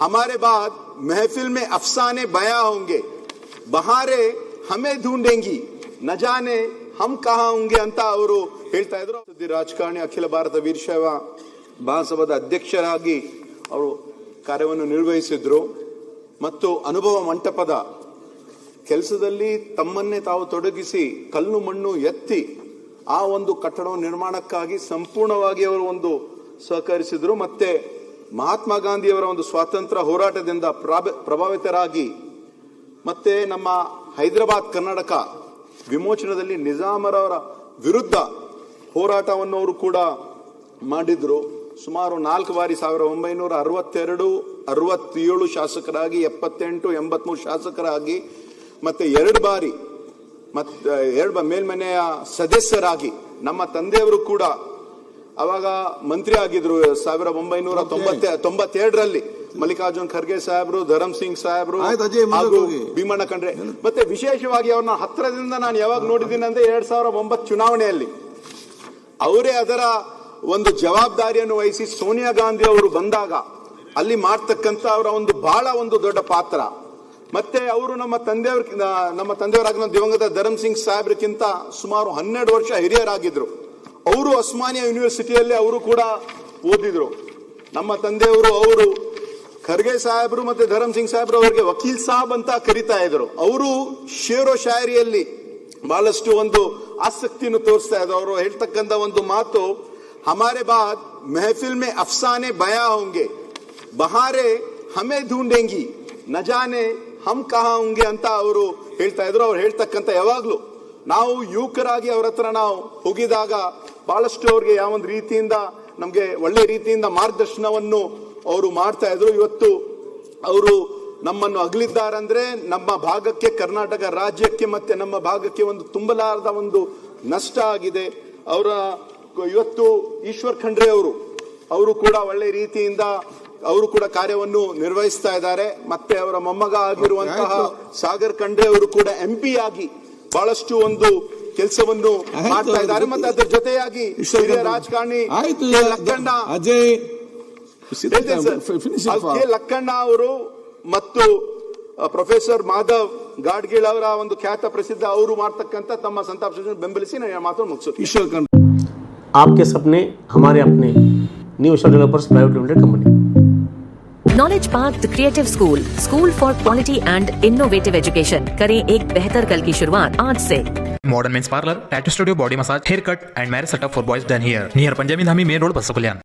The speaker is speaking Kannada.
हमारे बाद महफिल में अफसाने बयां होंगे, बहारें हमें ढूंढेंगी, न जाने हम कहाँ होंगे ಅಂತ ಅವರು ಹೇಳ್ತಾ ಇದ್ರು. ರಾಜಕಾರಣಿ, ಅಖಿಲ ಭಾರತ ವೀರಶೈವ ಮಹಾಸಭಾದ ಅಧ್ಯಕ್ಷರಾಗಿ ಅವರು ಕಾರ್ಯವನ್ನು ನಿರ್ವಹಿಸಿದ್ರು ಮತ್ತು ಅನುಭವ ಮಂಟಪದ ಕೆಲಸದಲ್ಲಿ ತಮ್ಮನ್ನೇ ತಾವು ತೊಡಗಿಸಿ ಕಲ್ಲು ಮಣ್ಣು ಎತ್ತಿ ಆ ಒಂದು ಕಟ್ಟಡ ನಿರ್ಮಾಣಕ್ಕಾಗಿ ಸಂಪೂರ್ಣವಾಗಿ ಅವರು ಒಂದು ಸಹಕರಿಸಿದ್ರು. ಮತ್ತೆ ಮಹಾತ್ಮ ಗಾಂಧಿಯವರ ಒಂದು ಸ್ವಾತಂತ್ರ್ಯ ಹೋರಾಟದಿಂದ ಪ್ರಭಾವಿತರಾಗಿ ಮತ್ತೆ ನಮ್ಮ ಹೈದರಾಬಾದ್ ಕರ್ನಾಟಕ ವಿಮೋಚನದಲ್ಲಿ ನಿಜಾಮರವರ ವಿರುದ್ಧ ಹೋರಾಟವನ್ನು ಅವರು ಕೂಡ ಮಾಡಿದ್ರು. ಸುಮಾರು 4 ಬಾರಿ 1962, 67 ಶಾಸಕರಾಗಿ, 78, 83 ಶಾಸಕರಾಗಿ, ಮತ್ತೆ 2 ಬಾರಿ ಮೇಲ್ಮನೆಯ ಸದಸ್ಯರಾಗಿ ನಮ್ಮ ತಂದೆಯವರು ಕೂಡ ಅವಾಗ ಮಂತ್ರಿ ಆಗಿದ್ರು. 1992ರಲ್ಲಿ ಮಲ್ಲಿಕಾರ್ಜುನ್ ಖರ್ಗೆ ಸಾಹೇಬ್ರು, ಧರಮ್ ಸಿಂಗ್ ಸಾಹೇಬ್ರು ಹಾಗೂ ಭೀಮಣ್ಣ ಖಂಡ್ರೆ. ಮತ್ತೆ ವಿಶೇಷವಾಗಿ ಅವ್ರನ್ನ ಹತ್ತಿರದಿಂದ ನಾನು ಯಾವಾಗ ನೋಡಿದ್ದೀನಿ ಅಂದ್ರೆ 2009 ಚುನಾವಣೆಯಲ್ಲಿ ಅವರೇ ಅದರ ಒಂದು ಜವಾಬ್ದಾರಿಯನ್ನು ವಹಿಸಿ ಸೋನಿಯಾ ಗಾಂಧಿ ಅವರು ಬಂದಾಗ ಅಲ್ಲಿ ಮಾಡ್ತಕ್ಕಂಥ ಅವರ ಒಂದು ಬಹಳ ಒಂದು ದೊಡ್ಡ ಪಾತ್ರ. ಮತ್ತೆ ಅವರು ನಮ್ಮ ತಂದೆಯವರಾಗಿನ ದಿವಂಗತ ಧರಮ್ ಸಿಂಗ್ ಸಾಹೇಬ್ರಕ್ಕಿಂತ ಸುಮಾರು 12 ವರ್ಷ ಹಿರಿಯರಾಗಿದ್ರು. ಅವರು ಉಸ್ಮಾನಿಯಾ ಯೂನಿವರ್ಸಿಟಿಯಲ್ಲಿ ಅವರು ಕೂಡ ಓದಿದ್ರು. ನಮ್ಮ ತಂದೆಯವರು ಅವರು ಖರ್ಗೆ ಸಾಹೇಬ್ರು ಮತ್ತೆ ಧರಮ್ ಸಿಂಗ್ ಸಾಹೇಬ್ರು ಅವರಿಗೆ ವಕೀಲ್ ಸಾಬ್ ಅಂತ ಕರೀತಾ ಇದ್ರು. ಅವರು ಶೇರೋ ಶಾಯರಿಯಲ್ಲಿ ಬಹಳಷ್ಟು ಒಂದು ಆಸಕ್ತಿಯನ್ನು ತೋರಿಸ್ತಾ ಇದ್ರು. ಅವರು ಹೇಳ್ತಕ್ಕಂಥ ಒಂದು ಮಾತು, ಹಮಾರೆ ಬಾದ್ ಮೆಹಫಿಲ್ ಮೇ ಅಫ್ಸಾನೆ ಬಯಾ ಹೋಂಗೆ, ಬಹಾರೆ ಹಮೇ ಢೂಂಢೆಂಗಿ, ನ ಜಾನೆ ಹಮ್ ಕಹಾ ಹೋಂಗೆ ಅಂತ ಅವರು ಹೇಳ್ತಾ ಇದ್ರು. ಅವ್ರು ಹೇಳ್ತಕ್ಕಂಥ ಯಾವಾಗ್ಲೂ ನಾವು ಯುವಕರಾಗಿ ಅವ್ರ ಹತ್ರ ನಾವು ಹೋಗಿದಾಗ ಬಹಳಷ್ಟು ಅವ್ರಿಗೆ ಯಾವೊಂದು ರೀತಿಯಿಂದ ನಮ್ಗೆ ಒಳ್ಳೆ ರೀತಿಯಿಂದ ಮಾರ್ಗದರ್ಶನವನ್ನು ಅವರು ಮಾಡ್ತಾ ಇದ್ರು. ಇವತ್ತು ಅವರು ನಮ್ಮನ್ನು ಅಗಲಿದ್ದಾರಂದ್ರೆ ನಮ್ಮ ಭಾಗಕ್ಕೆ, ಕರ್ನಾಟಕ ರಾಜ್ಯಕ್ಕೆ ಮತ್ತೆ ನಮ್ಮ ಭಾಗಕ್ಕೆ ಒಂದು ತುಂಬಲಾರದ ಒಂದು ನಷ್ಟ ಆಗಿದೆ. ಅವರ ಇವತ್ತು ಈಶ್ವರ್ ಖಂಡ್ರೆ ಅವರು ಕೂಡ ಒಳ್ಳೆ ರೀತಿಯಿಂದ ಅವರು ಕೂಡ ಕಾರ್ಯವನ್ನು ನಿರ್ವಹಿಸ್ತಾ ಇದ್ದಾರೆ. ಮತ್ತೆ ಅವರ ಮೊಮ್ಮಗ ಆಗಿರುವಂತಹ ಸಾಗರ್ ಖಂಡ್ರೆ ಅವರು ಕೂಡ MP ಆಗಿ ಬಹಳಷ್ಟು ಒಂದು ಕೆಲಸವನ್ನು ಮಾಡ್ತಾ ಇದ್ದಾರೆ. ಮತ್ತೆ ಅದರ ಜೊತೆಯಾಗಿ ಹಿರಿಯ ರಾಜಕಾರಣಿ ಲಕ್ಕಣ್ಣ ಅವರು ಮತ್ತು ಪ್ರೊಫೆಸರ್ ಮಾಧವ್ ಗಾಡ್ಗೀಳ್ ಅವರ ಒಂದು ಖ್ಯಾತ ಪ್ರಸಿದ್ಧ ಅವರು ಮಾಡ್ತಕ್ಕಂಥ ತಮ್ಮ ಸಂತಾಪ ಸೂಚನೆ ಬೆಂಬಲಿಸಿ ನಾನು ಮಾತನ್ನು ಮುಗಿಸುತ್ತೇನೆ. आपके सपने हमारे अपने, new Ishwar developers private limited company. Knowledge park the creative school for quality and innovative education. करें एक बेहतर कल की शुरुआत आज से. Modern men's parlor, tattoo studio, body massage, haircut and marriage setup for boys done here. Near Panjabi Dhami Main Road, Basakulyan.